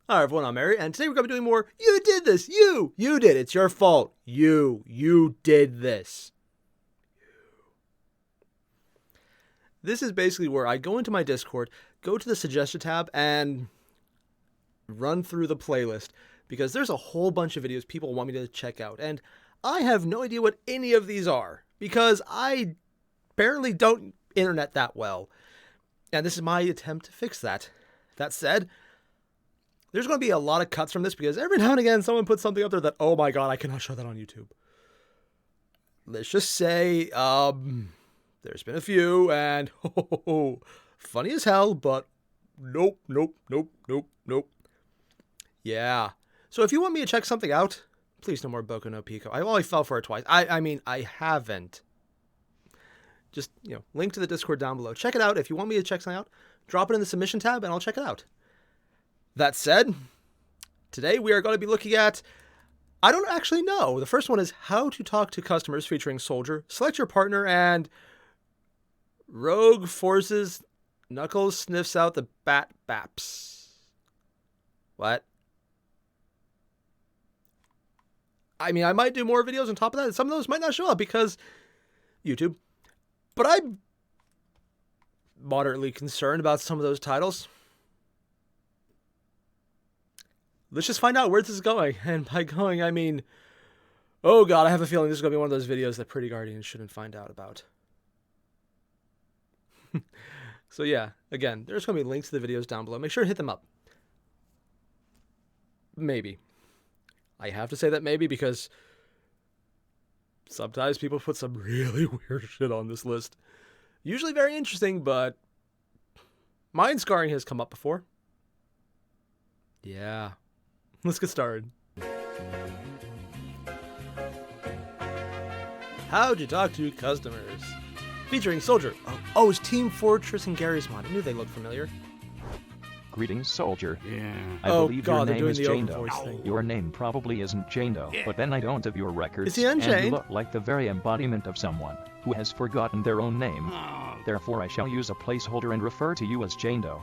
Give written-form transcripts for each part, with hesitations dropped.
Hi everyone, I'm Airier, and today we're going to be doing more You Did This! You did! It's your fault! You did this! This is basically where I go into my Discord, go to the Suggestion tab, and run through the playlist, because there's a whole bunch of videos people want me to check out, and I have no idea what any of these are, because I barely don't internet that well, and this is my attempt to fix that. That said, there's going to be a lot of cuts from this, because every now and again someone puts something up there that, oh my god, I cannot show that on YouTube. Let's just say, there's been a few, and funny as hell, but nope. Yeah. So if you want me to check something out, please no more Boku no Pico. I only fell for it twice. I mean, I haven't. Just, link to the Discord down below. Check it out. If you want me to check something out, drop it in the submission tab, and I'll check it out. That said, today we are going to be looking at, I don't actually know. The first one is How to Talk to Customers featuring Soldier, Select Your Partner, and Rogue Forces Knuckles Sniffs Out the Baps. What? I mean, I might do more videos on top of that. Some of those might not show up because YouTube. But I'm moderately concerned about some of those titles. Let's just find out where this is going. And by going, I mean, oh god, I have a feeling this is going to be one of those videos that Pretty Guardians shouldn't find out about. So yeah, again, there's going to be links to the videos down below. Make sure to hit them up. Maybe. I have to say that maybe because sometimes people put some really weird shit on this list. Usually very interesting, but mind scarring has come up before. Yeah. Let's get started. How'd you talk to customers? Featuring Soldier. Oh, it's Team Fortress and Gary's mod. I knew they looked familiar. Greetings, Soldier. Yeah. I believe your name is Jane the Doe. overvoice thing. Your name probably isn't Jane Doe, but then I don't have your records. Is he unchained? And you look like the very embodiment of someone who has forgotten their own name. Oh, Therefore, I shall use a placeholder and refer to you as Jane Doe.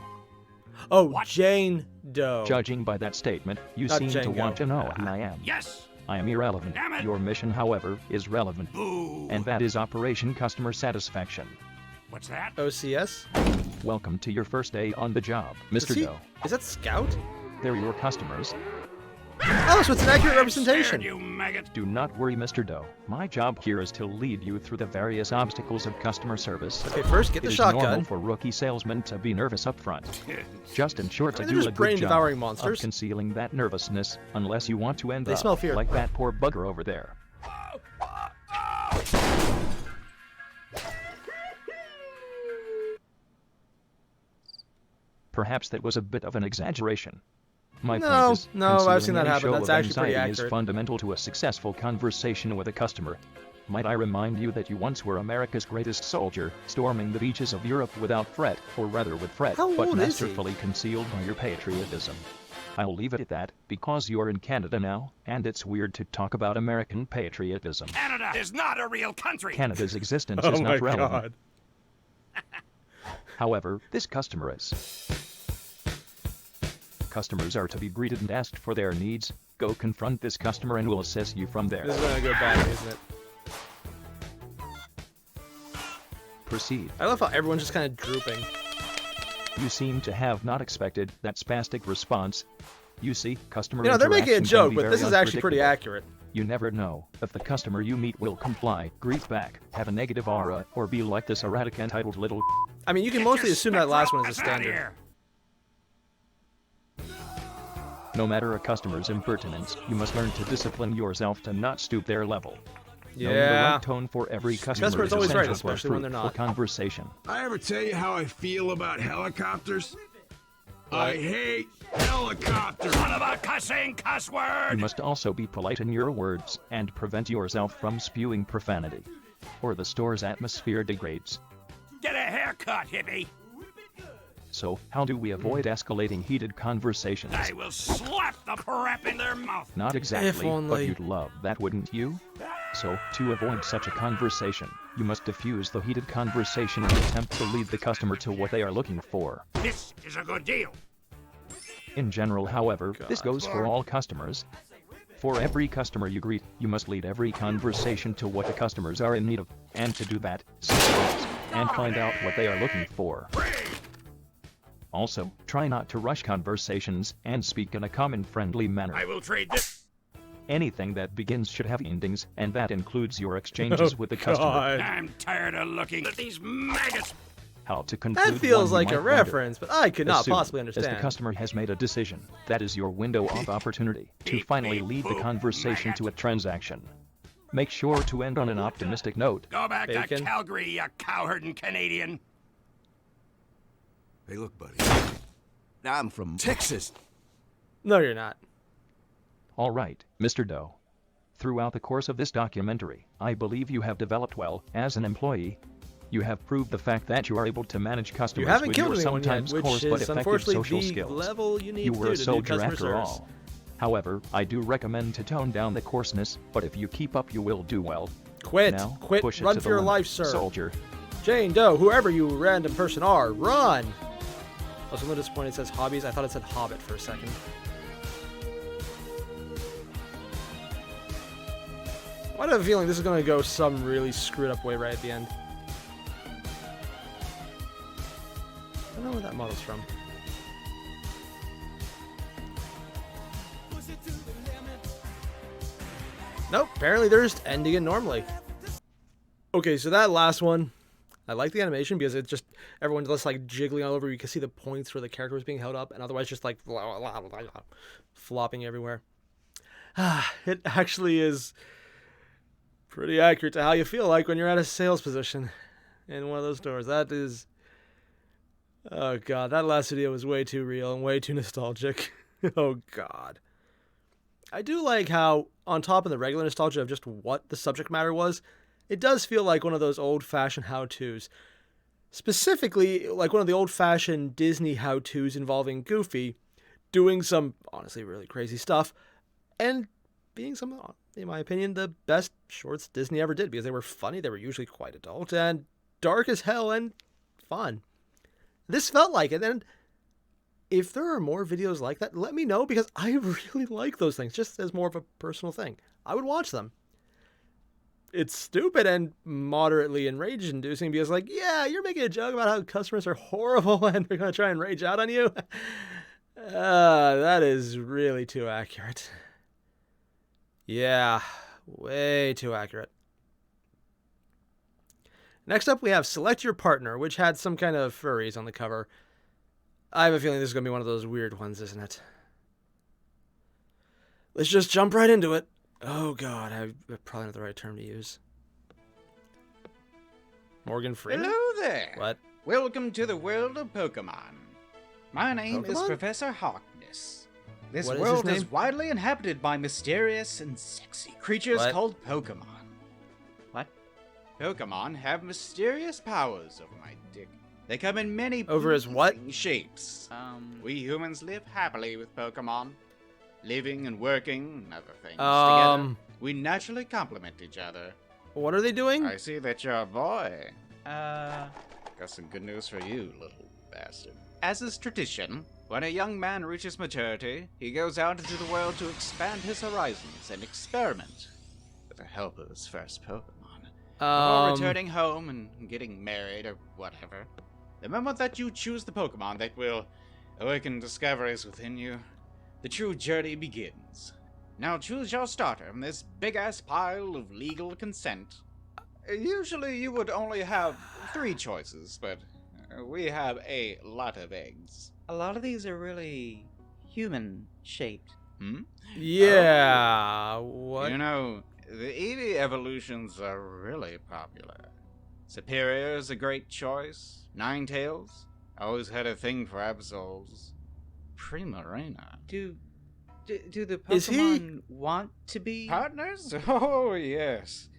Oh, What? Jane Doe. Judging by that statement, you Not seem to Django. want to know who I am. yes! I am irrelevant. Damn it. Your mission, however, is relevant. Boo! And that is Operation Customer Satisfaction. What's that? OCS? Welcome to your first day on the job, Mr. Doe. Is that Scout? They're your customers. Oh, so it's an accurate I'm representation. scared, you maggot! Do not worry, Mr. Doe. My job here is to lead you through the various obstacles of customer service. Okay, first get It the is normal shotgun. for rookie salesmen to be nervous up front. Just in short, to They're do just a good brain-devouring job monsters. of concealing that nervousness, unless you want to end They up smell fear. like that poor bugger over there. Perhaps that was a bit of an exaggeration. My No, point is, no, I've seen concealing that any happen. show That's of actually pretty anxiety is accurate. fundamental to a successful conversation with a customer. Might I remind you that you once were America's greatest soldier, storming the beaches of Europe without fret, or rather with fret, How but old is he? masterfully concealed by your patriotism. I'll leave it at that, because you're in Canada now, and it's weird to talk about American patriotism. Canada is not a real country! Canada's existence Oh is my not relevant. god. However, this customer is. Customers are to be greeted and asked for their needs. Go confront this customer and we'll assess you from there. This is gonna go bad, isn't it? Proceed. I love how everyone's just kind of drooping. You seem to have not expected that spastic response. You see, customer They're making a interaction can joke, be but very this is actually pretty unpredictable. accurate. You never know if the customer you meet will comply, greet back, have a negative aura, or be like this erratic entitled little. I mean, you can Get mostly your assume that last one is a spectral ass outta standard. here. No matter a customer's impertinence, you must learn to discipline yourself to not stoop their level. Knowing the Yeah. right tone for every customer Customer's is always right, essential for especially when they're fruitful not. conversation. I ever tell you how I feel about helicopters? I hate helicopters. Son of a cussing cuss You word! must also be polite in your words and prevent yourself from spewing profanity, or the store's atmosphere degrades. Get a haircut, hippie! So, how do we avoid escalating heated conversations? I will slap the crap in their mouth! Not exactly, but only. you'd love that, wouldn't you? So, to avoid such a conversation, you must diffuse the heated conversation and attempt to lead the customer to what they are looking for. This is a good deal! In general, however, this goes for all customers. For every customer you greet, you must lead every conversation to what the customers are in need of, and to do that, ask and find out what they are looking for. Also, try not to rush conversations and speak in a common friendly manner. I will trade this. Anything that begins should have endings, and that includes your exchanges with the customer. I'm tired of looking at these maggots. How to conclude That feels one like you a might wonder. reference, but I could not As soon possibly as understand. the customer has made a decision, that is your window of opportunity to finally lead the conversation to a transaction. Make sure to end on an optimistic note. Go back to Bacon. Calgary, you cowherding Canadian. Hey, look, buddy. I'm from Texas. No, you're not. All right, Mr. Doe. Throughout the course of this documentary, I believe you have developed well as an employee. You have proved the fact that you are able to manage customers You haven't with killed your anyone yet, sometimes which coarse but is effective unfortunately social the skills. level you need You to were do a to do soldier customer after service. all. However, I do recommend to tone down the coarseness, but if you keep up you will do well. Quit. Now, Quit. push it Run to for the your limit, life, sir. soldier. Jane Doe, whoever you random person are, run! I was a little disappointed it says hobbies. I thought it said Hobbit for a second. I have a feeling this is going to go some really screwed up way right at the end. I don't know where that model's from. Nope, apparently they're just ending it normally. Okay, so that last one, I like the animation because it just, everyone's just like jiggling all over. You can see the points where the character was being held up, and otherwise just like flopping everywhere. It actually is pretty accurate to how you feel like when you're at a sales position in one of those stores. That is, oh god, that last video was way too real and way too nostalgic. Oh god. I do like how, on top of the regular nostalgia of just what the subject matter was, it does feel like one of those old-fashioned how-tos. Specifically, like one of the old-fashioned Disney how-tos involving Goofy doing some, honestly, really crazy stuff, and being some, in my opinion, the best shorts Disney ever did, because they were funny, they were usually quite adult, and dark as hell, and fun. This felt like it, and if there are more videos like that, let me know, because I really like those things, just as more of a personal thing. I would watch them. It's stupid and moderately enrage-inducing, because, like, yeah, you're making a joke about how customers are horrible and they're going to try and rage out on you. That is really too accurate. Yeah, way too accurate. Next up, we have Select Your Partner, which had some kind of furries on the cover. I have a feeling this is going to be one of those weird ones, isn't it? Let's just jump right into it. Oh god, I probably not the right term to use. Morgan Freeman? Hello there. What? Welcome to the world of Pokemon. My name is Pokemon? Professor Harkness. This What is world his is name? widely inhabited by mysterious and sexy creatures What? called Pokemon. What? Pokemon have mysterious powers over my dick. They come in many Over his what? pleasing shapes. We humans live happily with Pokemon. Living and working and other things together. We naturally complement each other. What are they doing? I see that you're a boy. Got some good news for you, little bastard. As is tradition, when a young man reaches maturity, he goes out into the world to expand his horizons and experiment with the help of his first Pokemon. Before returning home and getting married or whatever, the moment that you choose the Pokemon that will awaken discoveries within you, the true journey begins. Now choose your starter from this big-ass pile of legal consent. Usually you would only have 3 choices, but we have a lot of eggs. A lot of these are really human-shaped. Yeah, what? You know, the Eevee evolutions are really popular. Superior is a great choice. Ninetales, always had a thing for Absols. Primarina. Do the Is he- Pokemon want to be? Partners? Oh, yes.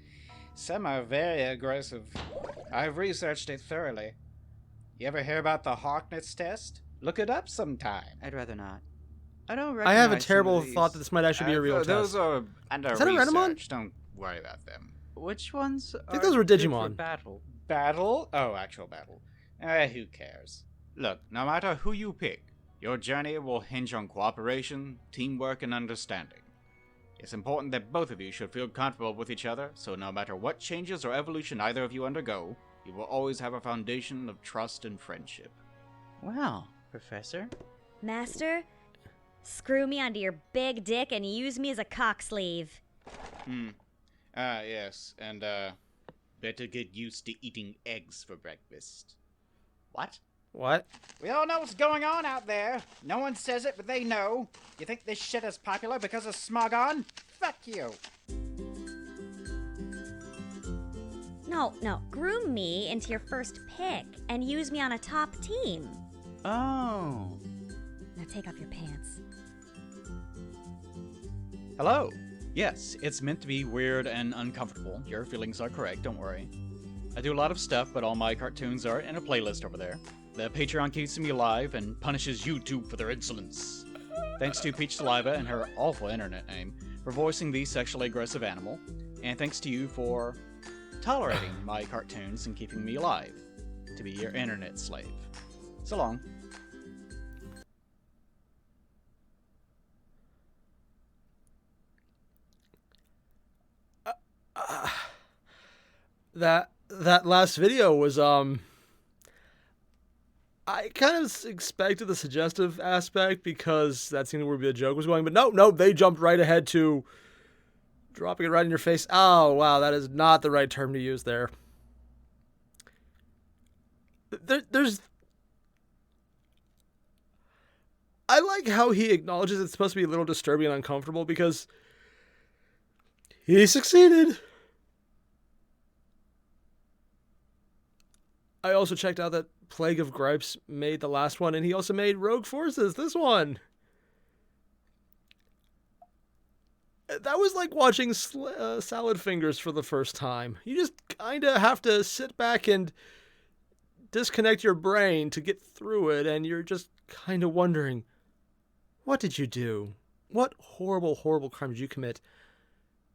Some are very aggressive. I've researched it thoroughly. You ever hear about the Harkness test? Look it up sometime. I'd rather not. I don't I have a recognize some terrible of these. thought that this might actually be a real Those test. are under Is that a Renamon? research. Don't worry about them. Which ones I think are those were good for Digimon. battle? Battle? Oh, actual battle. Who cares? Look, no matter who you pick, Your journey will hinge on cooperation, teamwork, and understanding. It's important that both of you should feel comfortable with each other, so no matter what changes or evolution either of you undergo, you will always have a foundation of trust and friendship. Wow, Professor. Master, screw me onto your big dick and use me as a cock sleeve. Yes, and, better get used to eating eggs for breakfast. What? What? We all know what's going on out there. No one says it, but they know. You think this shit is popular because of Smogon? Fuck you. No, groom me into your first pick and use me on a top team. Oh. Now take off your pants. Hello. Yes, it's meant to be weird and uncomfortable. Your feelings are correct, don't worry. I do a lot of stuff, but all my cartoons are in a playlist over there. The Patreon keeps me alive and punishes YouTube for their insolence. Thanks to Peach Saliva and her awful internet name for voicing the sexually aggressive animal, and thanks to you for tolerating my cartoons and keeping me alive to be your internet slave. So long. That last video was I kind of expected the suggestive aspect because that seemed where the joke was going, but no, they jumped right ahead to dropping it right in your face. Oh, wow, that is not the right term to use there. I like how he acknowledges it's supposed to be a little disturbing and uncomfortable because he succeeded. I also checked out that Plague of Gripes made the last one, and he also made Rogue Forces, this one. That was like watching Salad Fingers for the first time. You just kind of have to sit back and disconnect your brain to get through it, and you're just kind of wondering, what did you do? What horrible, horrible crime did you commit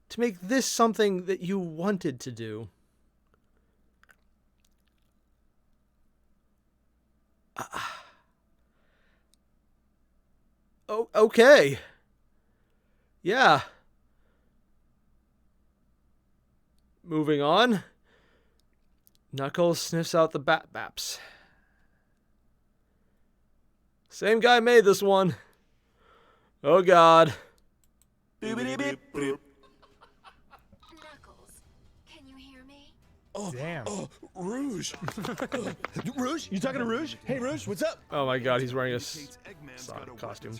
to make this something that you wanted to do? Oh, okay. Yeah. Moving on. Knuckles sniffs out the Baps. Same guy made this one. Oh, God. Knuckles, can you hear me? Oh, damn. Oh, Rouge. Rouge? You talking to Rouge? Hey, Rouge, what's up? Oh, my God, he's wearing a Sonic costume.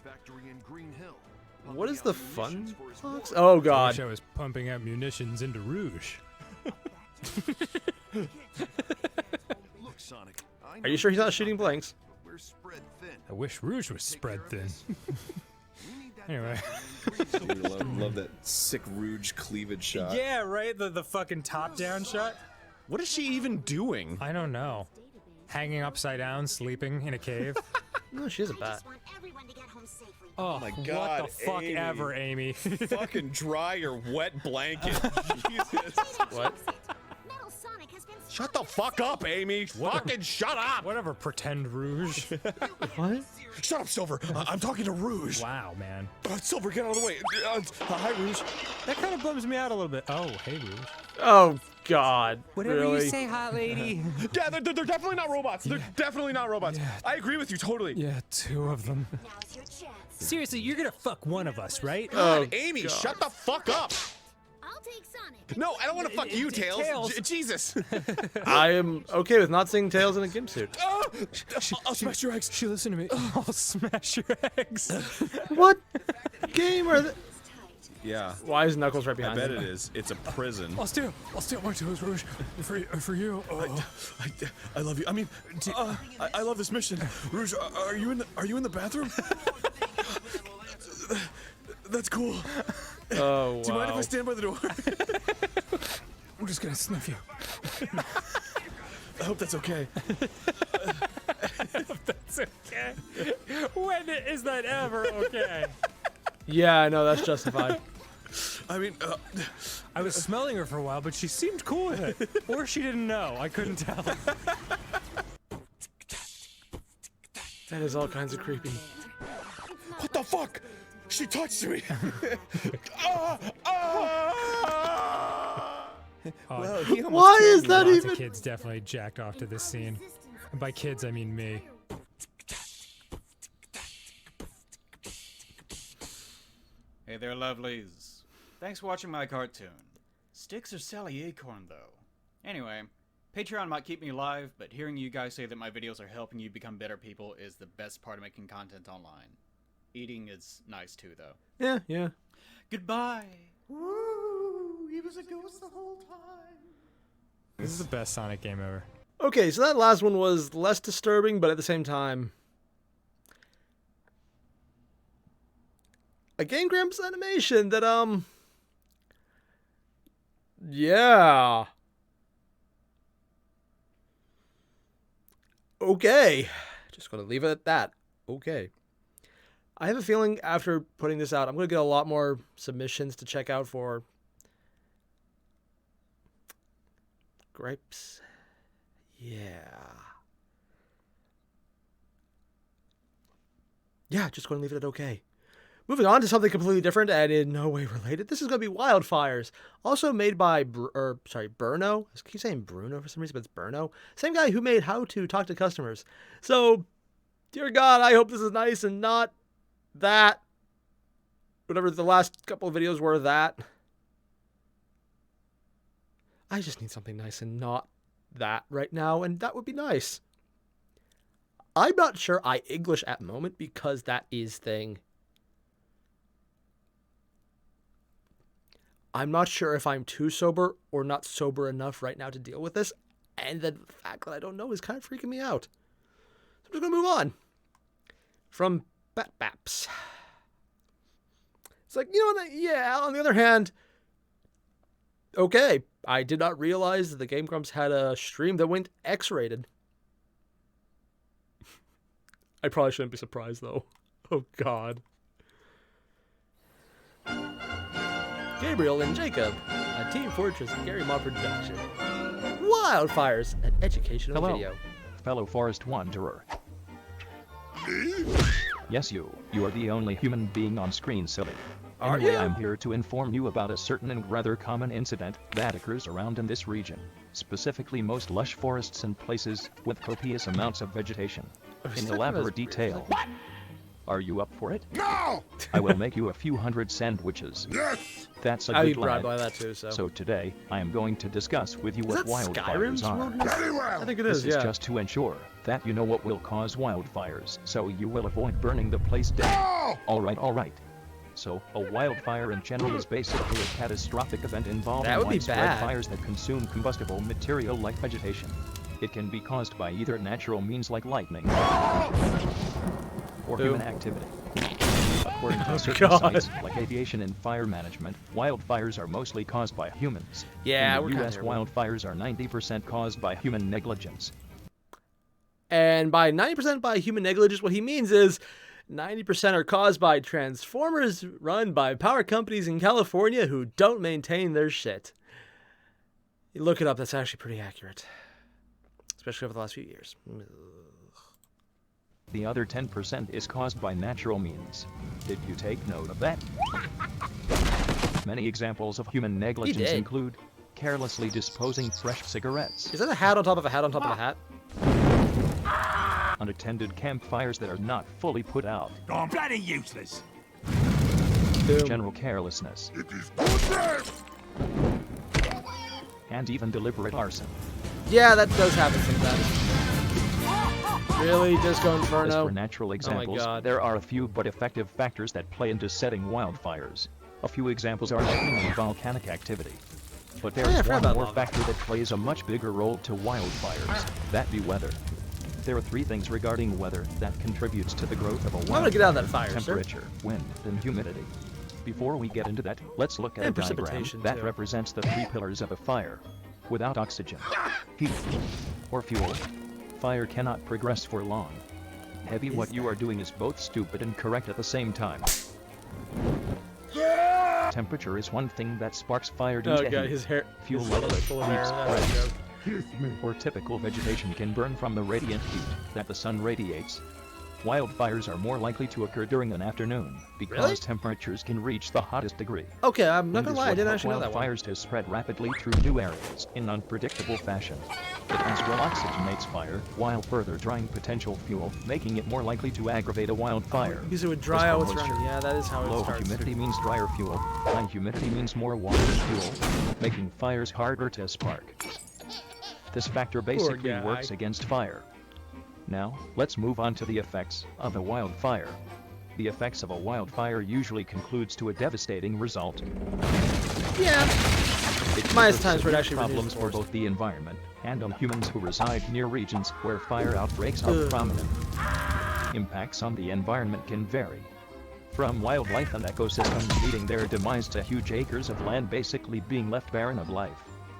What is the fun box? Oh, I God. wish I was pumping out munitions into Rouge. Look, Sonic. Are you sure he's not shooting blanks? We're spread thin. I wish Rouge was spread thin. Anyway. love that sick Rouge cleavage shot. Yeah, right? The fucking top-down shot? What is she even doing? I don't know. Hanging upside down, sleeping in a cave? No, she is a bat. Oh my God, what the fuck Amy. ever, Amy. Fucking dry your wet blanket. Jesus. What? Shut the fuck up, Amy. Fucking shut up. Whatever, pretend Rouge. What? Shut up, Silver. I'm talking to Rouge. Wow, man. Silver, get out of the way. Hi, Rouge. That kind of bums me out a little bit. Oh, hey, Rouge. Oh, God. Whatever really? you say, hot lady. Yeah, they're definitely not robots. They're definitely not robots. Yeah. I agree with you totally. Yeah, two of them. Seriously, you're gonna fuck one of us, right? God, Oh, Amy, God. shut the fuck up. I'll take Sonic. No, I don't want to fuck you, Tails. Tails. Jesus. I am okay with not seeing Tails in a gimp suit. I'll smash your eggs. She listened to me. I'll smash your eggs. What game are they? Yeah. Why is Knuckles right I behind bet him? it is. It's a prison. I'll steal my toes, Rouge. For you. Oh. I love you. I mean, I love this mission. Rouge, are you in the bathroom? That's cool. Oh, wow. Do you mind if I stand by the door? I'm just gonna sniff you. I hope that's okay. That's okay. When is that ever okay? Yeah, I know, that's justified. I mean, I was smelling her for a while, but she seemed cool with it. Or she didn't know. I couldn't tell. That is all kinds of creepy. What the fuck? She touched me. Well, he almost Why killed is me. that Lots even? of kids definitely jacked off to this scene. And by kids, I mean me. Hey there, lovelies. Thanks for watching my cartoon. Sticks or Sally Acorn, though. Anyway, Patreon might keep me alive, but hearing you guys say that my videos are helping you become better people is the best part of making content online. Eating is nice too, though. Yeah, yeah. Goodbye. Woo! He was a ghost the whole time. This is the best Sonic game ever. Okay, so that last one was less disturbing, but at the same time, a Game Grumps animation that, yeah. Okay. Just gonna leave it at that. Okay. I have a feeling after putting this out, I'm gonna get a lot more submissions to check out for gripes. Yeah, just going to leave it at okay. Moving on to something completely different and in no way related. This is going to be Wildfires, also made by Bruno. I keep saying Bruno for some reason, but it's Bruno. Same guy who made How to Talk to Customers. So, dear God, I hope this is nice and not that. Whatever the last couple of videos were, that. I just need something nice and not that right now, and that would be nice. I'm not sure I English at moment because that is thing. I'm not sure if I'm too sober or not sober enough right now to deal with this, and the fact that I don't know is kind of freaking me out. So I'm just going to move on. From Baps. It's like, you know what, yeah, on the other hand, okay, I did not realize that the Game Grumps had a stream that went X-rated. I probably shouldn't be surprised, though. Oh, God. Gabriel and Jacob, a Team Fortress Gary Mod production. Wildfires, an educational video. Fellow Forest Wanderer. Yes, you are the only human being on screen, silly. Anyway, I'm here to inform you about a certain and rather common incident that occurs around in this region, specifically most lush forests and places with copious amounts of vegetation. In elaborate detail. What? Are you up for it? No! I will make you a few hundred sandwiches. Yes! That's a I'd good be bribed lad. by that too, so. So today, I am going to discuss with you Is what that wildfires Skyrim's are. wilderness? Very well. I think it This is, is yeah. just to ensure that you know what will cause wildfires, so you will avoid burning the place down. No! Alright. So, a wildfire in general is basically a catastrophic event involving That would be widespread bad. fires that consume combustible material like vegetation. It can be caused by either natural means like lightning or human activity. According to certain sites, like aviation and fire management, wildfires are mostly caused by humans. Yeah, in we're the kinda U.S., there, man. wildfires are 90% caused by human negligence. And by 90% by human negligence, what he means is 90% are caused by transformers run by power companies in California who don't maintain their shit. You look it up, that's actually pretty accurate. Especially over the last few years. The other 10% is caused by natural means. Did you take note of that? Many examples of human negligence did. include carelessly disposing fresh cigarettes, Is that a hat on top of a hat on top of a hat? unattended campfires that are not fully put out, Oh, bloody useless. general carelessness, It is good then. and even deliberate arson. Yeah, that does happen sometimes. Really? Disco As Inferno? for natural examples, God. there are a few but effective factors that play into setting wildfires. A few examples are lightning and volcanic activity. But there Oh, yeah, I is forgot one about more lava. factor that plays a much bigger role to wildfires. That be weather. There are 3 things regarding weather that contributes to the growth of a I'm wildfire. gonna get out of that fire, sir. Temperature, wind, and humidity. Before we get into that, let's look at And a diagram precipitation, that too. represents the 3 pillars of a fire. Without oxygen, heat, or fuel, fire cannot progress for long. Heavy, what you are doing is both stupid and correct at the same time. Temperature is one thing that sparks fire due Oh to god, heat. his hair. Fuel his level, is full of hair. leaves, That's a breath, joke. or typical vegetation can burn from the radiant heat that the sun radiates. Wildfires are more likely to occur during an afternoon because Really? temperatures can reach the hottest degree. Okay, I'm not Wind gonna is lie, I what didn't helps actually know that one. wildfires to spread rapidly through new areas in unpredictable fashion. It as well oxygenates fire while further drying potential fuel, making it more likely to aggravate a wildfire. Because it would dry As out for what's around moisture, it. Yeah, that is how it low starts. humidity means drier fuel. High humidity means more water and fuel, making fires harder to spark. This factor basically guy. works against fire. Now, let's move on to the effects of a wildfire. The effects of a wildfire usually concludes to a devastating result. Yeah. It Minus causes times where it severe actually problems reduces for force. both the environment and on humans who reside near regions where fire outbreaks are prominent. Impacts on the environment can vary. From wildlife and ecosystems meeting their demise to huge acres of land basically being left barren of life.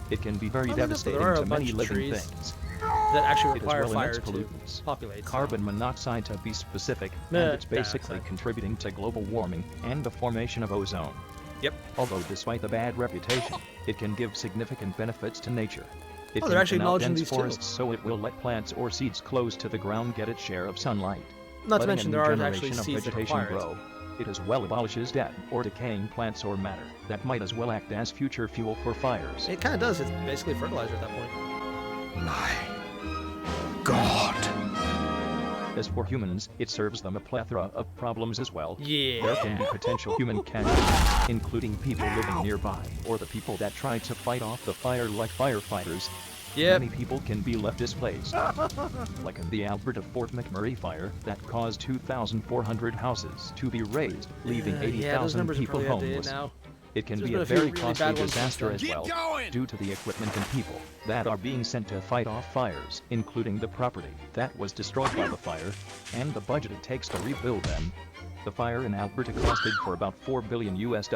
It can be very Oddly enough, devastating there are a to many bunch of living trees things. that actually It is require well in fire its to pollutants. populate. so- Carbon monoxide to be specific, Nah, and it's basically dioxide. contributing to global warming and the formation of ozone. Yep. Although despite the bad reputation, it can give significant benefits to nature. It Oh, can they're actually thin out acknowledging dense these too. forests so it will let plants or seeds close to the ground get its share of sunlight. Not to Letting a mention new there are generation actually of seeds that vegetation require it. grow. It as well abolishes dead or decaying plants or matter that might as well act as future fuel for fires. It kind of does. It's basically fertilizer at that point. My God. As for humans, it serves them a plethora of problems as well. Yeah. There can be potential human casualties, including people living nearby, or the people that try to fight off the fire like firefighters. Yep. Many people can be left displaced. Like in the Alberta Fort McMurray fire that caused 2,400 houses to be razed, leaving Yeah, those 80,000 numbers are people probably outdated homeless. now. It can There's be been a a few very really costly bad ones disaster since as then. well, Keep going! due to the equipment and people that are being sent to fight off fires, including the property that was destroyed by the fire, and the budget it takes to rebuild them. The fire in Alberta costed for about $4 billion US.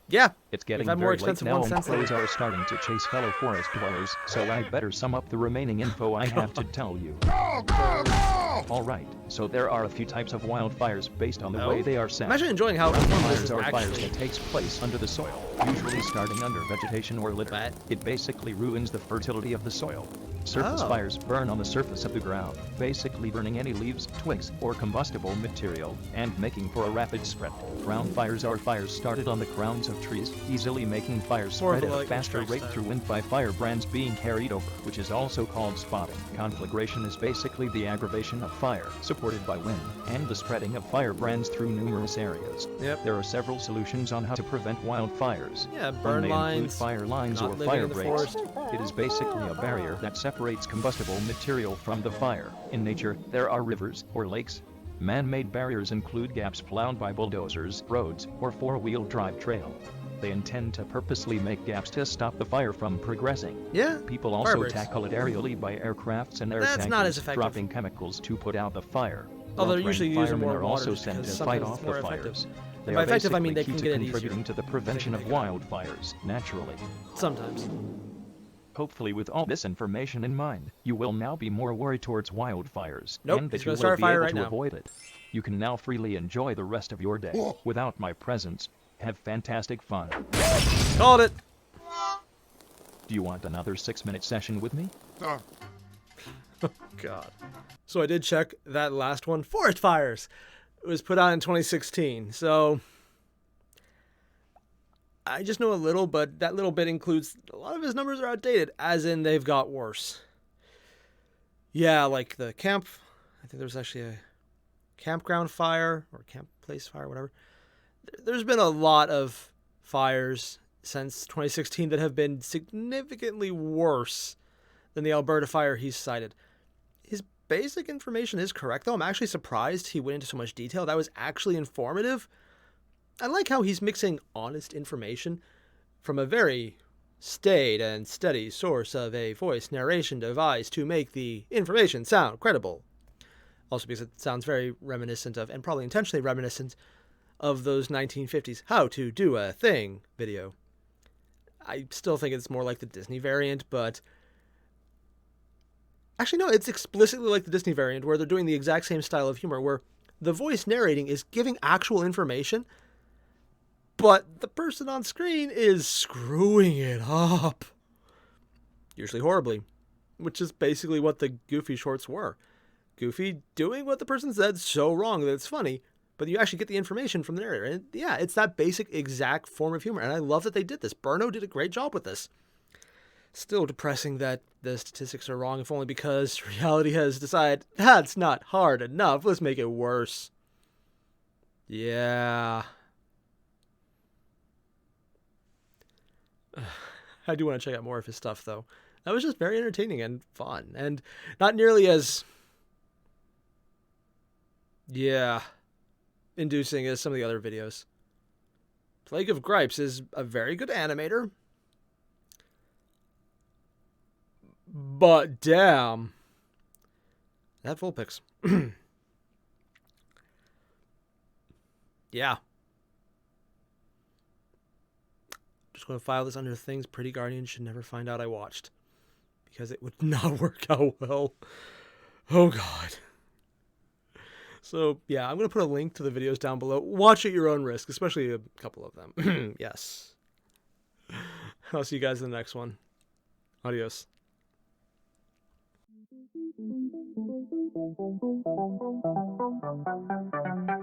Yeah. It's getting We've had more very late expensive now ones and since then. crows are starting to chase fellow forest dwellers, so I better sum up the remaining info I have to tell you. Go, go, go! Alright, so there are a few types of wildfires based on the Oh? way they are set. I'm actually enjoying how informed this Fires is are fires actually. that takes place under the soil, usually starting under vegetation or litter. But- It basically ruins the fertility of the soil. Surface Oh. fires burn on the surface of the ground, basically burning any leaves, twigs, or combustible material, and making for a rapid spread. Ground fires are fires started on the crowns of trees, easily making fires More of spread a, at a like, faster strike rate style. through wind by firebrands being carried over, which is also called spotting. Conflagration is basically the aggravation of fire, supported by wind, and the spreading of firebrands through numerous areas. Yep. There are several solutions on how to prevent wildfires. Yeah, One burn may lines, include fire lines not or living fire in the breaks. forest. It is basically a barrier that separates combustible material from the fire. In nature, there are rivers or lakes. Man-made barriers include gaps plowed by bulldozers, roads, or four-wheel drive trail. They intend to purposely make gaps to stop the fire from progressing. Yeah. People fire also breaks. tackle it aerially by aircrafts and air That's tankers, not as effective. dropping chemicals to put out the fire. Although they're Well-trained usually using firemen more are water also just sent to because fight sometimes off it's more the effective. fires. And They by are effective, I mean basically they key can to get it easier. contributing to the prevention of wildfires, naturally. Sometimes. Hopefully with all this information in mind, you will now be more worried towards wildfires, Nope, and he's that you gonna will start a be fire able right to now. avoid it. You can now freely enjoy the rest of your day without my presence. Have fantastic fun. Called it. Do you want another 6-minute session with me? God. So I did check that last one. Forest fires. It was put out in 2016. So I just know a little, but that little bit includes a lot of his numbers are outdated, as in they've got worse. Yeah, like the camp. I think there was actually a campground fire or camp place fire, whatever. There's been a lot of fires since 2016 that have been significantly worse than the Alberta fire he's cited. His basic information is correct, though. I'm actually surprised he went into so much detail. That was actually informative. I like how he's mixing honest information from a very staid and steady source of a voice narration device to make the information sound credible. Also because it sounds very reminiscent of, and probably intentionally reminiscent of, those 1950s How to Do a Thing video. I still think it's more like the Disney variant, but actually, no, it's explicitly like the Disney variant, where they're doing the exact same style of humor, where the voice narrating is giving actual information, but the person on screen is screwing it up. Usually horribly, which is basically what the Goofy shorts were. Goofy doing what the person said so wrong that it's funny, but you actually get the information from the narrator. And yeah, it's that basic exact form of humor. And I love that they did this. Burno did a great job with this. Still depressing that the statistics are wrong, if only because reality has decided that's not hard enough. Let's make it worse. Yeah. I do want to check out more of his stuff, though. That was just very entertaining and fun. And not nearly as... yeah... inducing as some of the other videos. Plague of Gripes is a very good animator. But damn. That full pics. Yeah. Just going to file this under things Pretty Guardian should never find out I watched. Because it would not work out well. Oh god. So, yeah, I'm going to put a link to the videos down below. Watch at your own risk, especially a couple of them. Yes. I'll see you guys in the next one. Adios. Thank you.